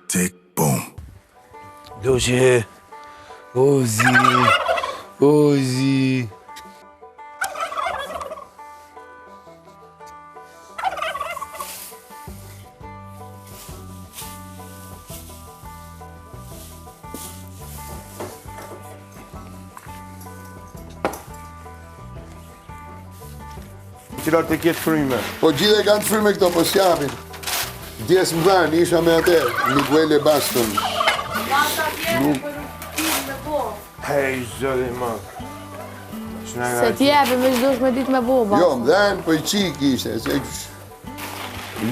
tick, boom. Luqe, Ozi, Ozi. Cilat të kjetë fryme? Po gjithë e kanë të fryme këto, po s'japin. Djes më dhanë, isha me atë, Miguel Baston. Hej, zëdi më. Se t'jepë me çdosh me ditë me boba. Jo, më dhanë, po i qik ishte.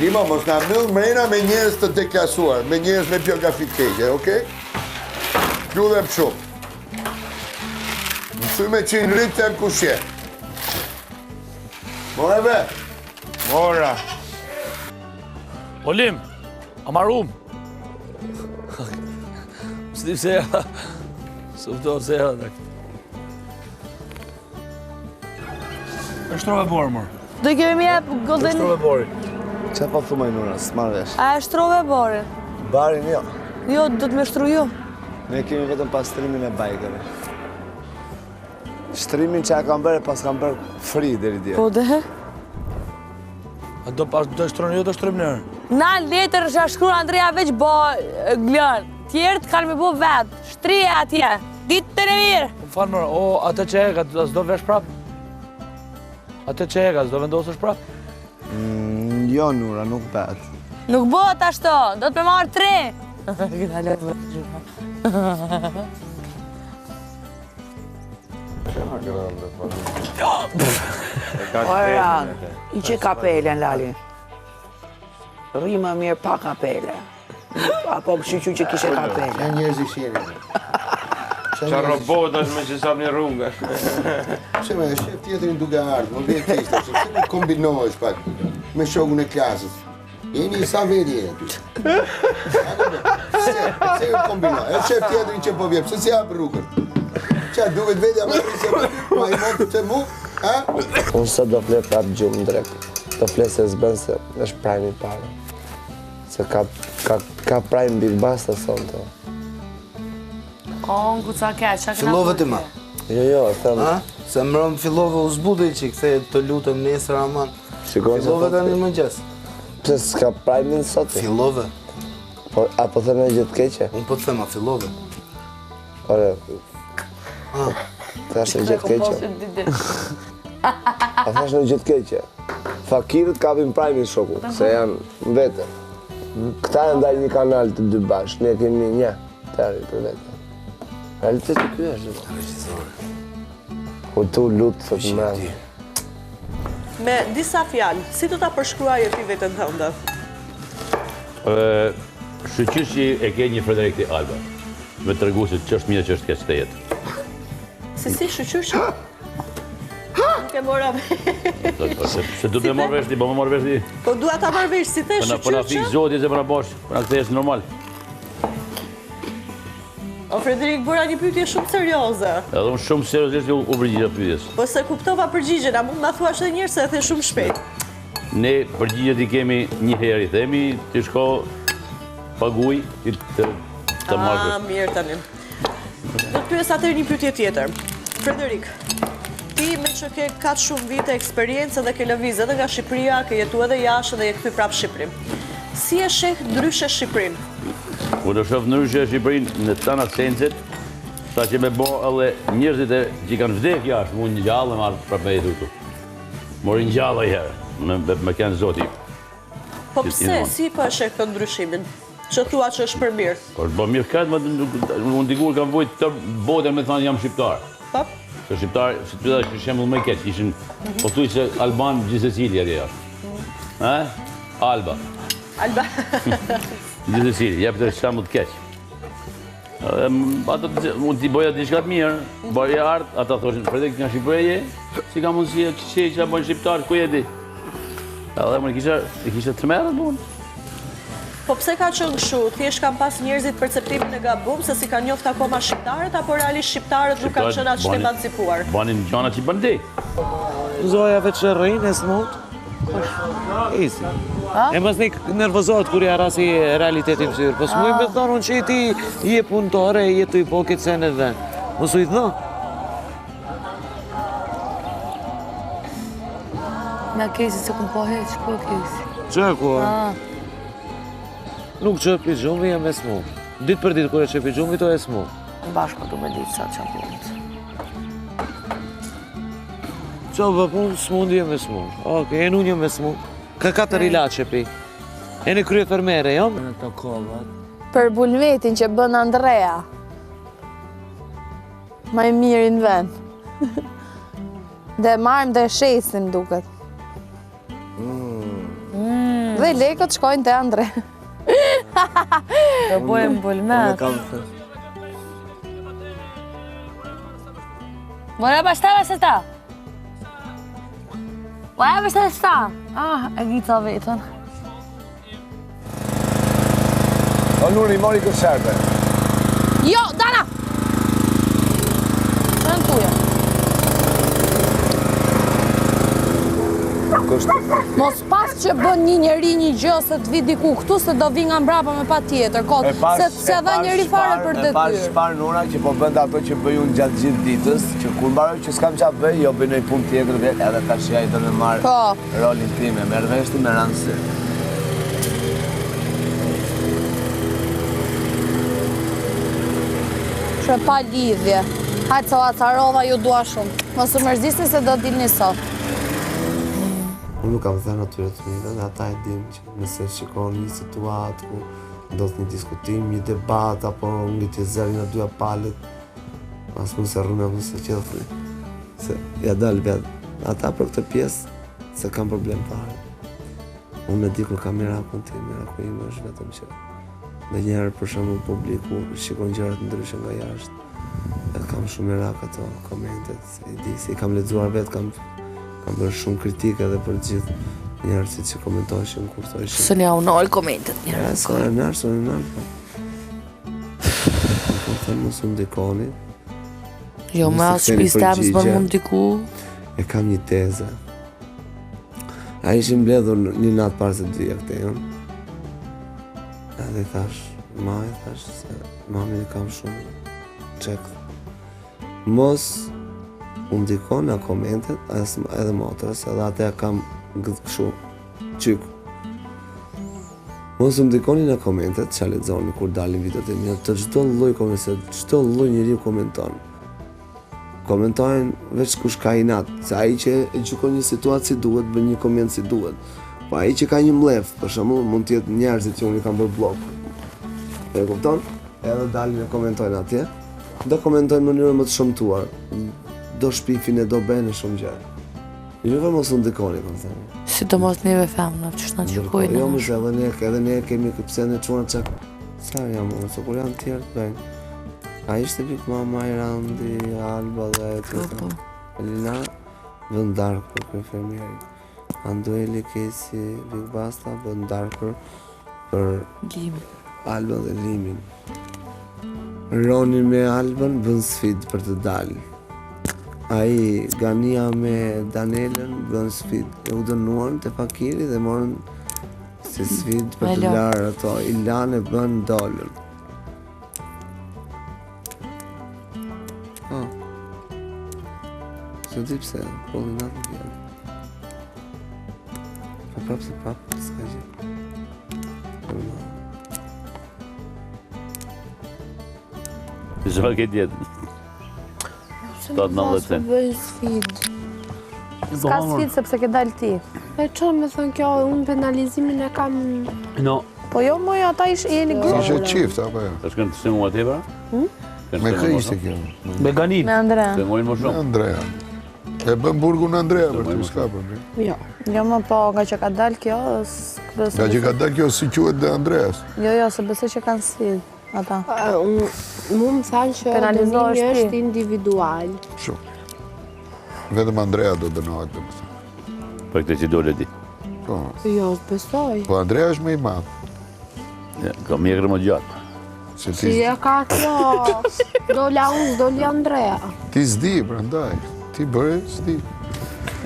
Lima, mos nga mëllë mrena me njerëz të deklasuar, me njerëz me biografi të keqe, okej? Pju dhe pëshu. Më fryme që i rritë të në kushje. More be? Mora. Olim, amarum. Së di pse ja, së uftohë se ja dhe. E shtrove borë, mërë. Do i kemi jep E golden... shtrove borë. Qa pa thumaj Nura, s'marrë vesh. A e shtrove borin? Barin jo. Jo, do të me shtru ju. Ne kemi vetëm pastrimin e bajkeve. Shtrimin që kam bërë, pas kam bërë free deri dje. Po dhe? A do shtronë jo, do shtrojmë nërë. Na letër që shkru Andrea veç bo glën. Tjertë kanë me bo vetë. Shtrije atje. Ditë të në mirë. Më falë mërë, o, atë që eka, s'do vesh prapë? Atë që eka, s'do vendosësh prapë? Jo Nura, nuk bet. Nuk bot ashto, do të me marrë 3. Këta letë më Ora, i që kapelen, Lali. Rima mirë pa kapele. Apo kështu që kishe kapele. Që njerëz i shjeni. Qa robotash me që sap një rrugë. Pse me, shef tjetërin duke ardhë, më vjetë testa, se të kombinohesh pak me shokun e klasës. Jeni sa veri e ty. Se ju kombinohet, e shef tjetërin që po vjep, se si hapë rrugën. Qa duket vetja më rrisë ma i motë që mu, ha? Unë sot do flet atë gjumë drejt. Do flet se s'bën se është prajmi para. Se ka prajmi Big Basta sonte. O, në ku ca keq, qa këna Fillove ti ma. Jo, them. Se mërëm fillove u zbudej që këthe të lutëm nesër aman. Fillove të një mëngjes. Pse s'ka prajmin sot? Fillove. Apo them e gjithë keqe? Unë po të thema fillove. Ore, thash në gjithë keqe. A thash në gjithë keqe. Fakirët kapin prajmin shoku, se janë vete. Këta e ndaj një kanal të dy bashkë, ne kemi një, tëri për vete. Realiteti kjo është. Regjizore. Po tu lutë, thot më. Me disa fjalë, si do ta përshkruaje ti veten tënde? Shqyqyshi e ke një Frederik Alba. Me të regu se që është mirë që është keq të jetë. Si shqyqyshi? Nuk e mora Se du të me marrë vesh ti, po me marrë vesh ti. Po dua ta marrë vesh si the Po na shqyqyshi? fikë zoti se po na bosh, po na kthehesh normal. O Frederik, bëra një pyetje shumë serioze. Edhe unë shumë seriozisht u përgjigja pyetjes. Po se kuptova përgjigjen, a mund ma thuash edhe një herë se e the shumë shpejt. Ne përgjigjet i kemi një herë, i themi, ti shko paguj, ti të marrë. Mirë tani. Do të pyes atëherë një pyetje tjetër. Frederik, ti me që ke kaq shumë vite eksperiencë dhe ke lëviz edhe nga Shqipëria, ke jetu edhe jashtë dhe je kthy prapë Shqipëri. Si e sheh ndryshe Shqipërinë? Unë e shoh ndryshe Shqipërinë në të anët senset, sa që me bo edhe njerëzit që kanë vdek jashtë, mu një gjallë e marrë prapë me jetu tu. Mori një gjallë e herë, me kënë zoti. Po pse, si po e sheh këtë ndryshimin? Që thua që është për mirë? Po është bo mirë këtë, unë dikur kam vojtë të botën me thanë jam shqiptar. Po? Se shqiptar, si të dhe shembull më keq, ishin, po thuj se Alban gjithsesi atje jashtë. Alba. Alba. Gjithsesi, jep të shembull të keq. Ato mund t'i boja diçka të mirë, boja art, ata thoshin, Frederik nga Shqipëria, si ka mundësi që ka bën shqiptar, ku je ti? Edhe më kisha të merret punë. Po pse ka qenë kështu? Thjesht kanë pas njerëzit perceptimin e gabum se si kanë njoft akoma shqiptarët apo realisht shqiptarët nuk kanë qenë aq të emancipuar? Banin gjana që bën ti. Zoja veç rrinë e smut. Isi. E mas ne nervozohet kur ja rasi realitetin fyr. Po s'muj me thonë unë që ti je punëtore, je të hipokrit se në vend. Mos u i thno. Me kesi se kum po heq, ku kesi? Që ku? Nuk që pijumi e me smu. Ditë për ditë kur e që pijumi to e smu. Bashko du me ditë sa që punët. Qa vëpun s'mundi e me smu. Oke, e nunje me smu. Ka 4 ilaçe pi. E në krye fermere, jo? Për bulmetin që bën Andrea. Ma i mirë në vend. Dhe marrim dhe shesim duket. Dhe lekët shkojnë të Andre. Do bojmë bulmet. Vora bastava se ta. Vora bastava se ta. E gjitha vetën. O Nuri, mori kërsherte. Jo, Dana! Në tuja. Mos pas që bën një njeri një gjë se të vi diku këtu se do vi nga mbrapa me pa tjetër. Se dha njeri fare për detyrë. E pas shpar Nura që po bënd ato që bëj unë gjatë gjithë ditës, që kur mbaroj që s'kam qa bëj, jo bëj nëj punë tjetër dhe edhe ta shja i të në marë rolin time, me rveshti me rëndësi. Që pa lidhje. Hajtë sa acarova ju dua shumë. Mos u mërzisni se do dilni sot. Unë nuk kam thënë atyre të mirë, dhe ata e dim që nëse shikon një situatë ku ndodh një diskutim, një debat, apo ngritje zëri në dyja palët, as mund se rrëme mund se qëllë se ja dalë vetë. Ata për këtë pjesë se kam problem fare. Unë e di kur kam mirakun ti, miraku ime është vetëm që dhe njerë për shembull publiku shikon gjërat ndryshe nga jashtë. E kam shumë mirak ato komentet, se i di, se i kam lexuar vetë, kam bërë shumë kritike edhe për gjithë njerëzit që komentojshin kur thoshin. Së nja unol komentet njërë. Së në nërë. Po thënë mos u ndikoni. Jo, me asë shpis të amës bërë mund diku. E kam një teze. A ishim mbledhur një natë parë se të vija këte jonë. Edhe i thash, se mami e kam shumë qekë. Mos u ndikon nga komentet edhe motrës, edhe atë e kam këtë këshu qyku. Mos u ndikoni nga komentet që a lexoni kur dalin videot e mjë, të çdo lloj komentet, çdo lloj njeriu komenton. Komentojnë veç kush ka inat, se ai që e gjykon një situatë si duhet, bën një koment si duhet. Po ai që ka një mlef, për shembull, mund të jetë njerëzit që unë i kam bërë blok. E kupton? Edhe dalin e komentojnë atje. Do komentojnë në mënyrë më të shëmtuar. Do shpifin e do bëjnë shumë gjë. Juve mos u ndikoni, kam thënë. Sidomos neve femna, që shna qërkojnë. Jo, mëse edhe ne kemi këpse në qunë që... Sa jam, ose kur janë tjerë të bëjnë. A ishte Big Mama, Irandi, Alba dhe etc. Elina vën dark për kërfermieri. Andueli Kesi, Big Basta vën darkër për Alba dhe Limin. Roni me Alban vën sfid për të dalë. Ai Gania me Danelën vën sfid. E u dënuan të Fakiri dhe morën si sfid për të larë ato. Ilan e bën dollën. Se di pse, po në natë në vjenë. Po prapë se prapë, s'ka gjithë. Zë ke djetë. S'ka bëj sfid. S'ka sfid sepse ke dalë ti. E që me thënë kjo, unë penalizimin e kam... No. Po jo, moj, ata jeni grupë. Ishe qift, apo jo? Ta shkën të simu ati pra? Me kë ishte kjo? Me Ganin. Me Andrea. Se mojnë më Me shumë. Andrea. E bën burgu në Andrea, për të s'ka për një. Jo. Jo, më po, nga që ka dalë kjo, Nga që ka dalë kjo si quhet dhe Andreas. Jo, se besoj që kanë sfid ata. Mu më thanë që dënimi është individual. Shumë. Vetëm Andrea do dënohet dhe më thënë. Për këtë që dole di. Po. Jo, besoj. Po Andrea është me i madhë. Ka mjekër më gjatë. Si e ka kjo, dola unë, doli Andrea. Ti s'di, prandaj. Ti bëre s'di.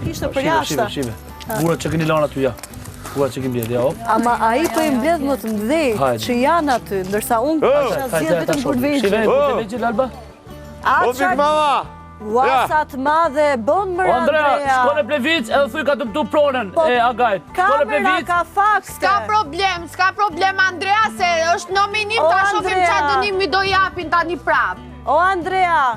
Ishte për jashtë. Gurat që keni lanë aty, ja. Gurat që keni mbledh, ja, op. Ama ai po i mbledh më të mëdhej që janë aty, ndërsa unë kisha zgjedhur vetëm kur të Shive, kur të Alba. O Big Mama! Ua, të madhe, bën më Andrea, shko në Plevic edhe thuj ka të pëtu pronën e Agajt. Kamera ka faks. S'ka problem, Andrea, se është nominim ta shofim qa dënimi do japin tani prap. O, Andrea,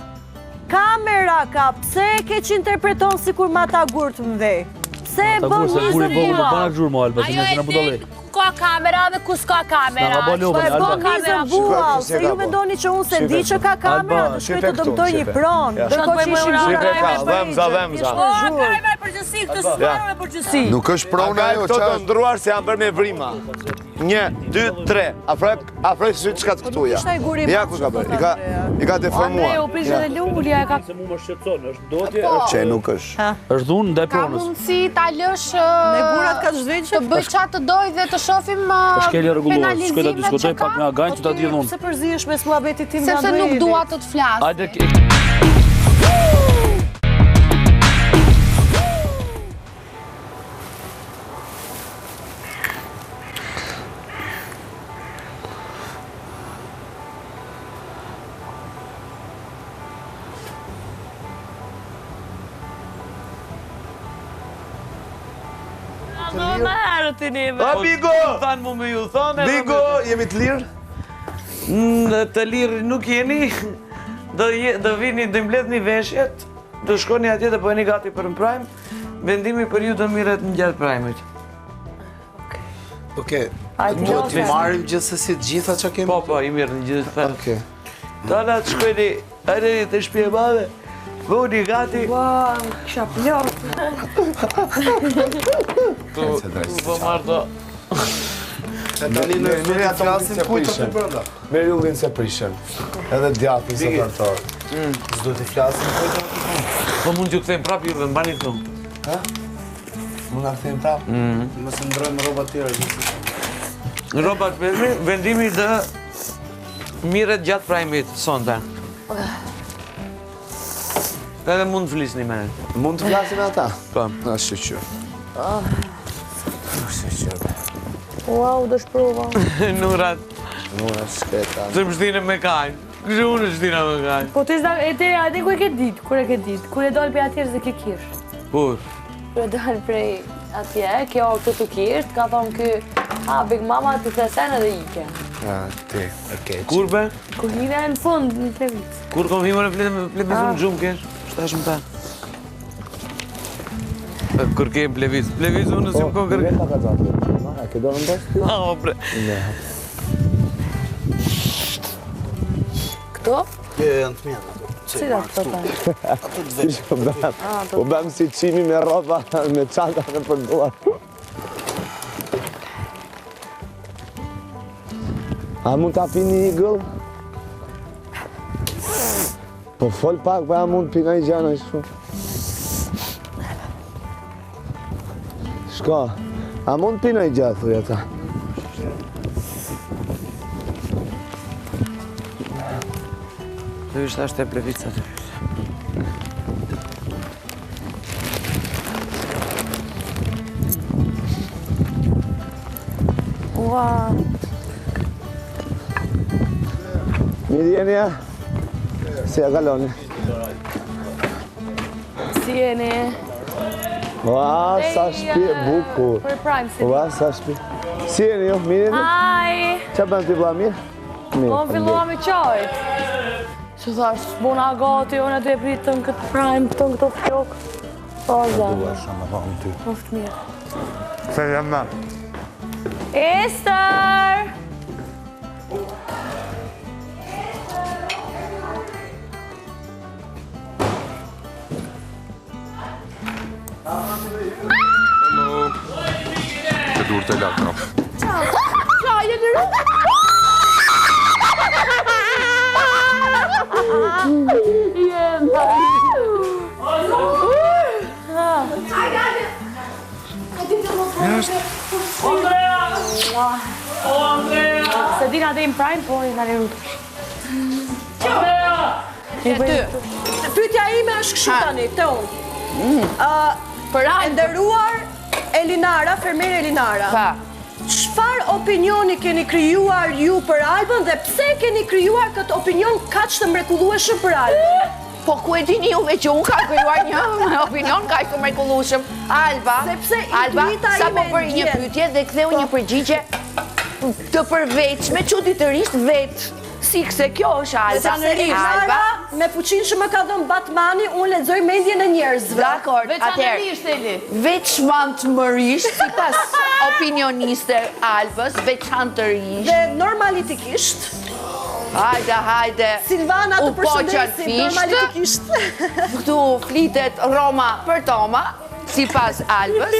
kamera ka, pse e ke që interpreton si kur ma ta gurë të mëdhej? Pse e bën një zëmbua? Bana gjurë mo, Alba, se nëse në budole. Ka kamera dhe ku s'ka kamera. Po e bën një zëmbua, se ju mendoni që unë se di që ka kamera, dhe shkoj të dëmtoj një pronë. Dërko që ishim Dhemza. O, ka e me përgjësi, këtë s'ka me përgjësi. Nuk është prona jo, Këto të ndruar se janë bërë me vrima. 1, 2, 3. Afroj sy çka të këtuja. Ja ku ka bërë. I ka deformuar. U prishë dhe lulja e ka... Se mu më shqetson, është dotje, Që nuk është. është dhunë ndaj Ka pronës. mundësi ta lësh Me gurat ka të zhveqë. të bëj qatë të doj dhe të shofim Shkelja rregulluar, shkoj ta penalizimet diskutoj që ka. pak me Agajt që ta di dhunë. Se përzihesh me muhabetit tim Sepse nuk dua të flas. Hajde, O Bigo! Thanë mu me ju thonë. Bigo, jemi të lirë? Të lirë nuk jeni. Do vini, do mbledh një veshjet, do shkoni atje dhe bëheni gati për në prime. Vendimi për ju do miret në gjatë prime-it. Okej. Duhet të marrim gjithsesi të gjitha që kemi? Po, i mirë në gjithë. Okej. Tala të shkojni, ajde të shtëpi e madhe, bëheni gati. Ua, kisha plot. Tu po marrë do. Tani në mirë ato flasin kujtë të brenda. Merë ullin se prishen. Edhe djapi se kartor. S'do t'i flasin kujtë? Po mund t'ju këthejmë prap ju dhe mbani këtu. Ha? Mund nga këthejmë prap? Mësë ndrojmë roba tjera. Robat vendimi dhe miret gjatë prime-it sonte. Edhe mund të flisni me. Mund të flasin ata? Po. Na shqyqyr. Wow, do shprova. Nurat. Nurat shketa. Të më shtine me kajnë. Kështë unë shtina me kajnë. Po të ishda, ati ku e ke ditë, kur e ke ditë? Kur e dojnë për atjerë zë ke kish? Kur? Kur e dojnë prej atje, kjo këtë të kish, ka thonë kë, Big Mama të thesen edhe ike. Ti, okej. Kur be? Kur hine në fund, në Plevic. Kur kom himo në Plevic unë gjumë kesh? Shtash më ta. Kur ke Plevic? Plevic unë si më kon kërë. Veta ka gjatë. A ke do në ndështë? O, bre. Këto? Janë të mjena. Cilat të ta? Po bëmë si qimi me roba, me qanta në përduar. A mund t'a pi një igëll? Po fol pak, pa a mund pi nga i gjana i shku. Shko, a mund pi nga i gjatë, thuj ata. Dhe ishtë ashtë e Plevic atë. Ua, Mirë jeni ja? Si ja kaloni? si jeni? Ua, sa shpi e bukur. Për prime, si Ua, sa shpi. Si jeni jo, mirë jeni? Hi! Qa bënë t'i bla mirë? Po më filluam me qajt. Që thash, bona gati, unë e të e pritën këtë prime, këtën këto flok. Po, zemë. Moftë mirë. Se jam na. Ester! Të dur të lakra. Qajë në rrë! Se dina dhe im prime, po i në rrutë. Pyetja ime është kështu tani, te unë. E nderuar Elinara, fermere Elinara. Pa. Çfarë opinioni keni krijuar ju për Albën dhe pse keni krijuar këtë opinion kaq të mrekullueshëm për Albën? Po ku e dini juve që unë ka krijuar një opinion kaq të mrekullueshëm? Alba, intuita sa po ime bëri një ndjen. pyetje dhe ktheu një përgjigje të përveçme, çuditërisht vetë. Si kse kjo është Alba. Elinara, me fuqinë që më ka dhënë Batmani, unë lexoj mendjen e njerëzve. Dakor, Veçanërisht, Eli. Veçantërisht, sipas opinioniste Albës, veçantërisht. Dhe normalitikisht, Hajde. Silvana të U po përshëndesim qërfisht. normalitikisht. Këtu flitet Roma për Toma, sipas Albës,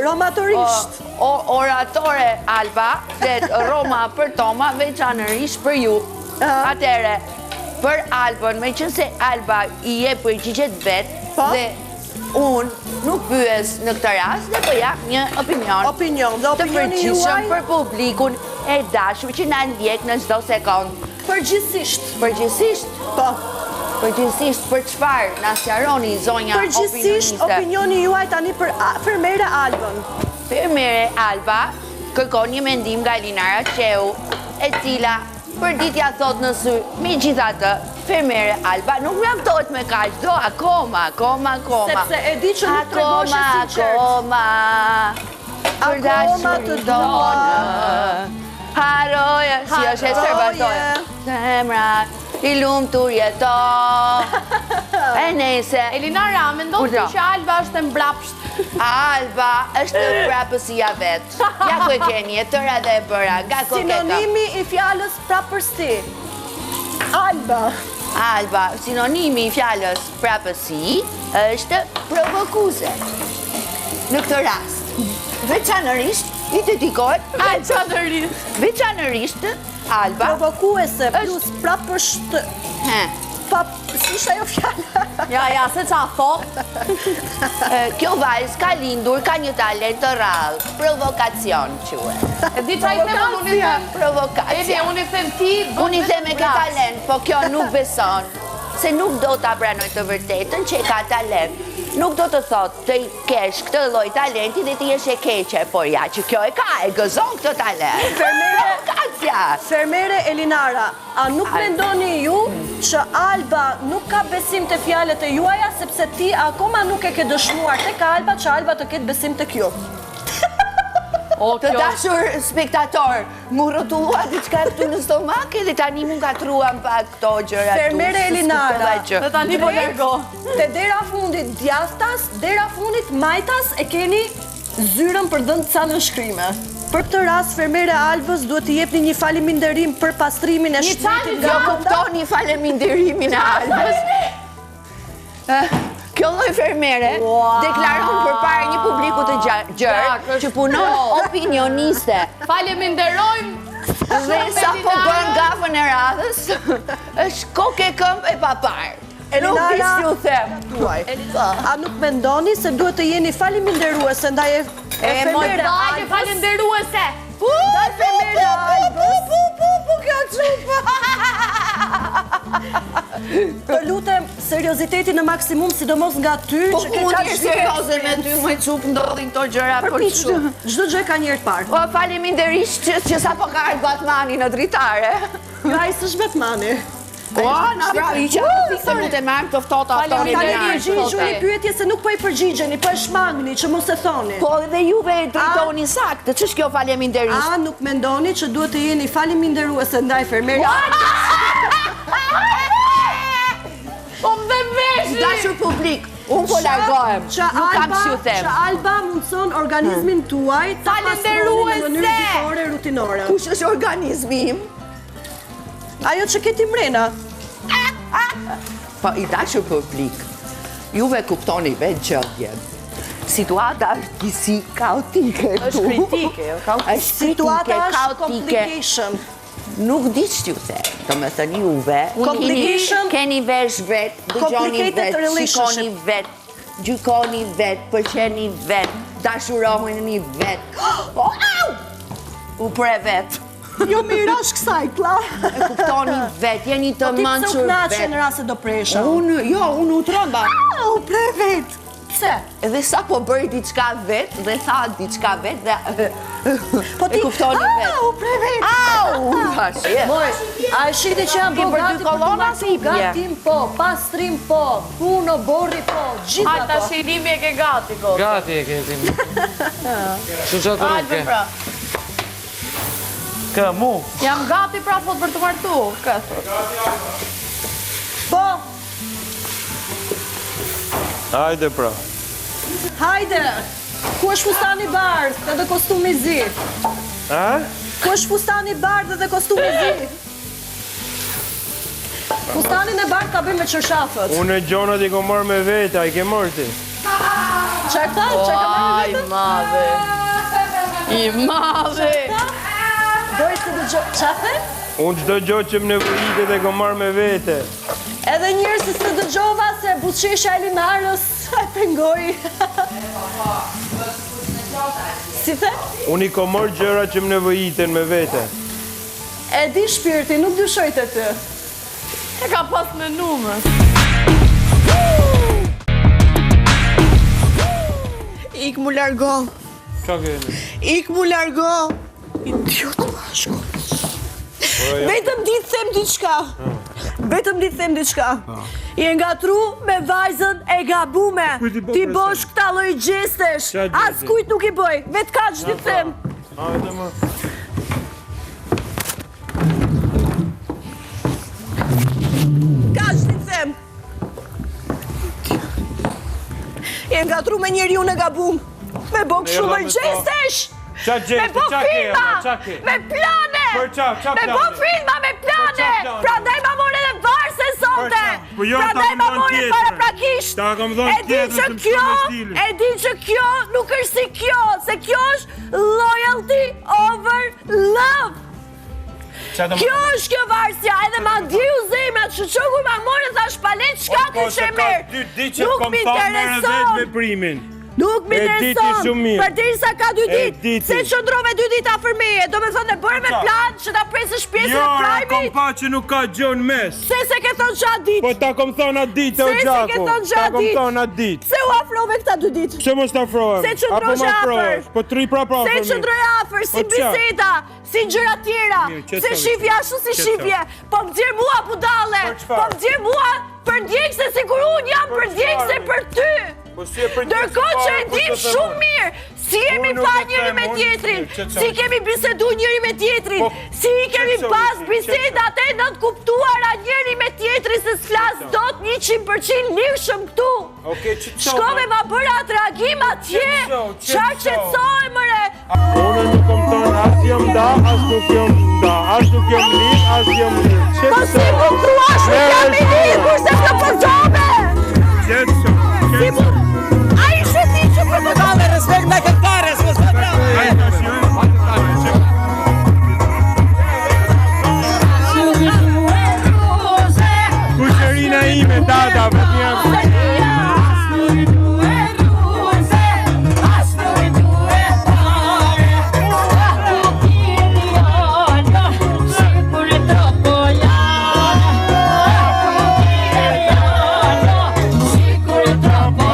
Romatorisht. Oratore Alba, flet Roma për Toma, veçanërisht për ju. Atere, për Albën, me qëse Alba i je përgjigjet vetë, dhe unë nuk pyes në këtë rast, dhe po jap një opinion. Dhe të opinioni juaj përgjithshëm për publikun e dashur që na ndjek në çdo sekond. Përgjithsisht. Po. Përgjithsisht për çfarë na sqaroni zonja opinioniste? Përgjithsisht opinioni juaj tani për fermere Albën. Fermere Alba kërkon një mendim nga Elinara Qeu, e cila përditja thot në sy, megjithatë, fermere Alba nuk mjaftohet me kaq, do akoma. Sepse e di që nuk tregoshe sinqert. Akoma të dua. Haroje, si është e serbatoje. Zemra, i lumtur jeto. E nese. Elinara, mendon ti që Alba është e mbrapsht? Alba është prapësia vetë. Ja ku e keni, e tëra dhe e bëra, nga koketa. Sinonimi i fjalës prapërsi. Alba, sinonimi i fjalës prapësi është provokuse. Në këtë rast, veçanërisht i dedikohet veçanërisht Alba. Provokuese plus prapërsht. Si është ajo fjala? Ja, se qa thot. Kjo vajzë ka lindur, ka një talent të rrallë. Provokacion, quhet. E di qa i them, unë i them. Provokacion. Unë i them ti, unë i them e ke talent, po kjo nuk beson. Se nuk do ta pranoj të vërtetën që e ka talent. Nuk do të thot të i kesh këtë lloj talenti dhe ti jesh e keqe, por ja që kjo e ka, e gëzon këtë talent. Provokacia. Fermere Elinara, a nuk mendoni ju që Alba nuk ka besim të fjalët e juaja, sepse ti akoma nuk e ke dëshmuar tek Alba që Alba të ketë besim tek ju? Të dashur spektator, mu rrotullua diçka këtu në stomak edhe tani mu ngatruan pak këto gjëra. Fermere Elinara, dhe tani po largo. Te dera fundit djathtas, dera fundit majtas e keni zyrën për dhënë ca nënshkrime. Për këtë rast, fermere Albës duhet t'i jepni një faleminderim për pastrimin e shtetit nga anda. Jo kuptoni faleminderimin e Albës. Kjo lloj fermere deklaron përpara një publiku të gjerë që punon opinioniste. Faleminderojmë dhe sa po bën gafën e radhës, është kokë e këmbë e papar. Nuk di si u them. A nuk mendoni se duhet të jeni faleminderuese ndaj fermere Albës? Falenderuese. Ndaj fermere Albës. Kjo çupa. Të lutem serioziteti në maksimum, sidomos nga ty që ke kaq serioze me ty, më çup ndodhin këto gjëra për çu. Çdo gjë ka një herë të parë. Po faleminderisht që sapo ka ardhur Batmani në dritare. Jo, ai s'është Batmani. Po, na vrapi që pikë nuk e marrim të ftohta ato. Përgjigjuni pyetje se nuk po i përgjigjeni, po e shmangni që mos e thoni. Po edhe juve e drejtoni saktë. Ç'është kjo faleminderisht? A nuk mendoni që duhet të jeni faleminderuese ndaj fermerit? Po më vesh! Dashur publik, unë po largohem. Nuk kam që them. Që Alba mundson organizmin tuaj ta pastroni në mënyrë ditore rutinore. Kush është organizmi im? Ajo që ke ti mrena. Po i dashur publik, juve kuptoni vetë gjendjen. Situata është disi kaotike këtu. Është kritike, situata është complication. Nuk di që ju the, do me thëni juve, keni vesh vetë, dëgjoni vetë, shikoni vetë, gjykoni vetë, pëlqeni vetë, dashuroheni vetë. U pre vetë. Jo mira është kësaj, Kla. E kuptoni vetë, jeni të mënqur vetë. Po ti pëse u knaqe në rase do presha? Unë u tromba. U pre vetë. pse? Edhe sa po bëri diçka vet dhe tha diçka vet dhe Po ti kuptoni vet. U prej vet. Au! Tash. Moj, a e shiti që janë Për dy kolona si bje. Gatim po, pastrim po, puno, borri po, gjitha po. Hajta shilimi e ke gati, ko. Gati e ke tim. Që që të Hajde rruke? pra. Ka mu? Jam gati pra thot për të martu. Këtë. Po, Hajde pra. hajde. Ku është fustani bardh edhe kostumi zi? A? Ku është fustani bardh edhe kostumi zi? Fustanin e bardh ka bëj me qërshafët. Unë e gjonat i ko marrë me vete, a i ke marrë ti? Qarta? Qa ka marrë me vetën? I madhe. Dojtë të dëgjo... Qafe? Unë qdo gjotë që më nevojitet e ko marrë me vete. Edhe njërë si së dëgjova se buqesha Elinarës e pengoj. Si the? Unë i ko marrë gjëra që më nevojiten me vete. E di shpirti, nuk dyshoj të ty. E ka pas me nume. Ik mu largo. Qa keni? Ik mu largo. Idiot bashko. Vetëm di të them diçka. Vetëm di të them diçka. Je ngatru me vajzën e gabume. Ti bosh këta lloj gjestesh. As kujt nuk i bëj. Vet kaq di të them. Hajde më. Kaq di të them. Je ngatru me njeriu e gabum. Me bo kështu lloj gjestesh. Qa gjeste, Me bo qa ke, filma, qa ke? me plane. Për qa Me bo plane? filma, me plane. plane? Prandaj ma more dhe varse sonte. Po jo, ta Prandaj kom ma dhënë more tjetër. para prakisht. Ta kom dhënë E di tjetër që të më kjo, shkome stilin. e di që kjo nuk është si kjo, se kjo është loyalty over love. Kjo është kjo varsja, edhe ma ndjeju zemra, që qoku ma more thash palet shka Po kështë se e ka mirë. 2 ditë që Nuk kom mi thënë merë vetë intereson. veprimin. Nuk mi E diti intereson, shumë mirë. për diri sa ka 2 E ditë, diti. se qëndrove 2 ditë afërmeje, do me thënë e bërë me qa? plan që ta presësh pjesën Jo, e ra kom prajmit, pa që nuk ka gjon mes. se ke thonë gjatë ditë. Po ta kom thonë atë ditë, o Se ke Gjaku. thonë Ta gjatë kom ditë. thonë atë ditë. Se u afrove këta 2 ditë. Pse mos t'afrohem? Se qëndrosh Apo ma afër. afrohesh? Po 3 prapa Se afër qëndroj afër, si Po qa? biseda, si gjëra tjera, Mirë, qëtë se sa shifja ashtu si Qëtë shifje, po më djerë mua budale, Për çfarë? po më djerë mua për ndjekë se sikur unë jam për ndjekë se çfarë? për ty. Po si e për Ndërkohë që e dim shumë mirë, si jemi Unë nuk fa e njëri them, me unë- tjetrin, Qëtë si sa- kemi bisedu njëri me tjetrin, Po, si kemi qëtë sa- pas qëtë sa- bisedat e nëtë kuptuara njëri me tjetrin, se s'flas dot 100% lirshëm këtu. Okej, që të Shkove ma bëra atë reagim atje, Qetëso, qarë qetësoj mëre. Unë nuk kom thonë as jam da, as nuk jam da, as nuk jam lir, as jam lir. Po si mu thuash nuk jam i lirë, kurse të përdome. Qetëso, Si mu... A i shëti që për të dame respekt me këtë pare, s'me së bravo. Hajde tash, jo? Kuqerina ime, tata, për t'jam. Sigur troppo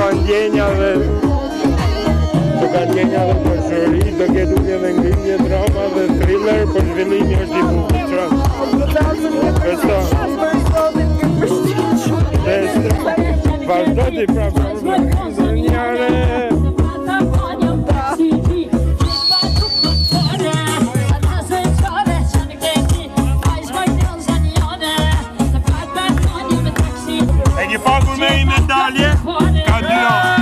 kanë ndjenja dhe për shëri, do ketë unë edhe ngrimje, drama dhe thriller, për zhvillimi është i bukur. Vazhdo t'i prapë njare. E një pakur me i medalje, ka 2 anë.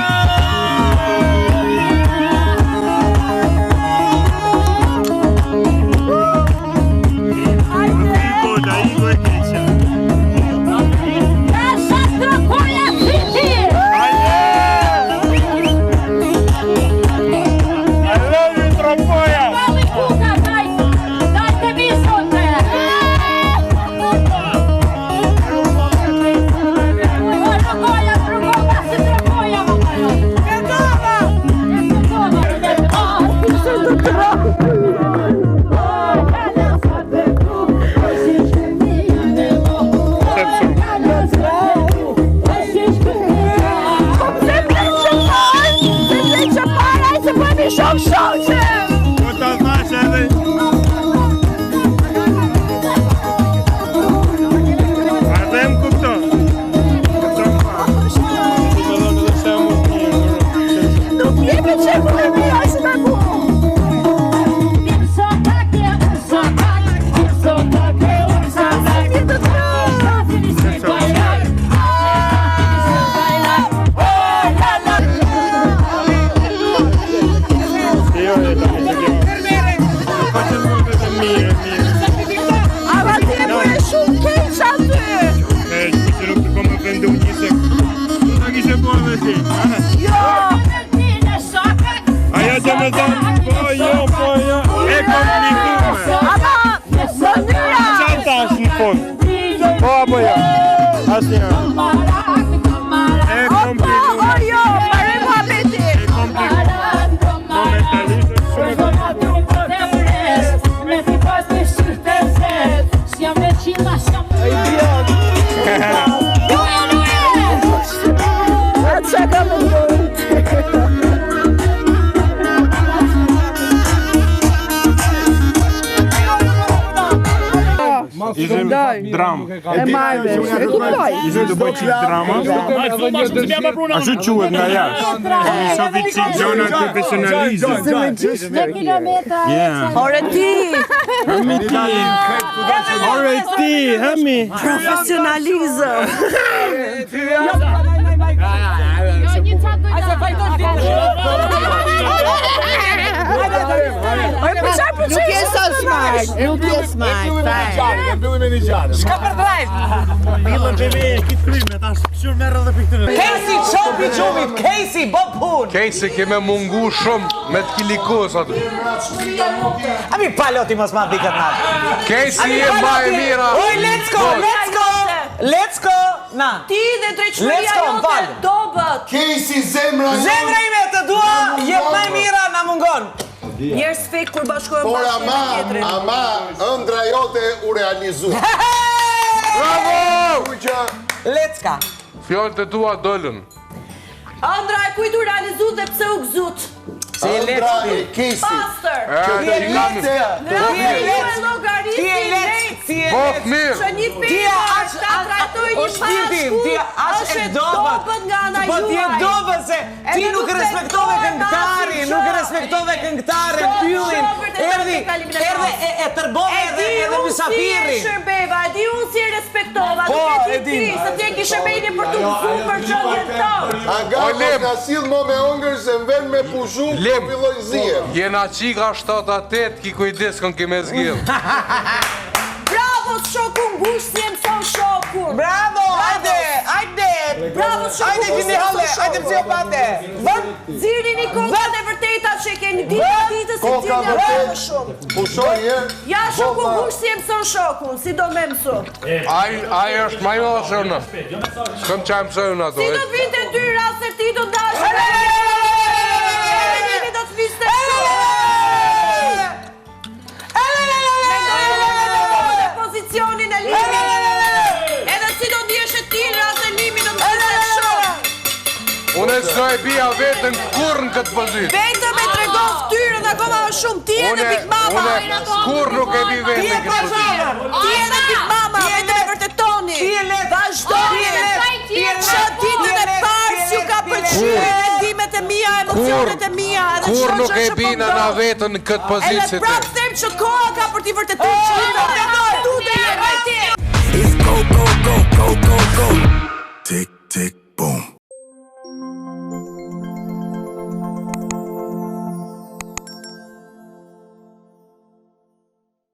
Ishim dram. E marrë, e kuptoj. Ishim të bëj qik drama. Ashtu quhet nga jashtë. Shofi qik gjonat profesionalizëm. Ore ti! Ore ti, hemi! Profesionalizëm! Nuk je so smart, nuk je smart. Shka për drejt? Milo bebe, kitë kryme, ta shqyr merë dhe për këtë. Casey, qopi gjumit, Casey, bob pun. Casey, keme mungu shumë me t'kilikos aty. Ami paloti mos ma dikët natë. Casey e ma e mira. Oj, let's go, let's go. Let's go, na. Ti dhe treqëria jote dobët. Casey, zemra jote. Zemra ime të dua, jep më e mira, na mungon. Njerëz fek kur bashkohen bashkë me tjetrin. Ama, ëndra jote u realizu. Bravo! Let's go. Fjallët e tua dollën. Ëndra e kujtu realizu dhe pse u gëzut. Ëndra e Casey. Pastor. Ti e letë. Bok mirë. Që një firma ta trajtoj një pashku, është e dobët nga ana juaj. Po ti e dobët se ti nuk respektove këngëtarin, nuk respektove këngëtarin, pyllin, erdhe e tërbove edhe mysafiri. E di Shërbeva, e di unë si e respektova, nuk e di ti, se ti e kishe bejni për të gëzu për qëndjen tëmë. Aga mos nga sill mo me ongër se më ven me pushu, po filloj zirë. Jena qika 7-8, ki kujdes kën kime zgjell. Bravo shokun, ngush si e mëson shokun. Bravo, hajde, hajde. Bravo shokun, hajde kini halle, hajde psihopate. Zirni një kokat e vërteta që keni ditës si cilja bravo shumë. Pushoj herë. Ja shokun, ngush si e mëson shokun, si do me mësu. Ai është maj më dhe në. Shkëm që e mësojnë ato. Si do vinte dyra se ti do dashë. Njëmi do të viste shumë. Pozicionin e limi. Edhe si do ndjesh e ti, rase limi do të viste shumë. Unë s'do e bia vetën kur në këtë pozitë. Vetëm e tregon ftyrën akoma më shumë. Ti je në Big Mama. Kur nuk e bi vetën në këtë pozitë. Ti je në Big Mama, vetëm e vërtetoni. Vazhdoni. Që ditën e parë si ju ka pëlqyer mendimet e mia, emocionet e mia, edhe kur nuk e bina na vetën në këtë pozitë. Edhe prapë them që koha ka për t'i vërtetuar që tu të jetë. It's go, go, go, go, go, go. Tick, tick.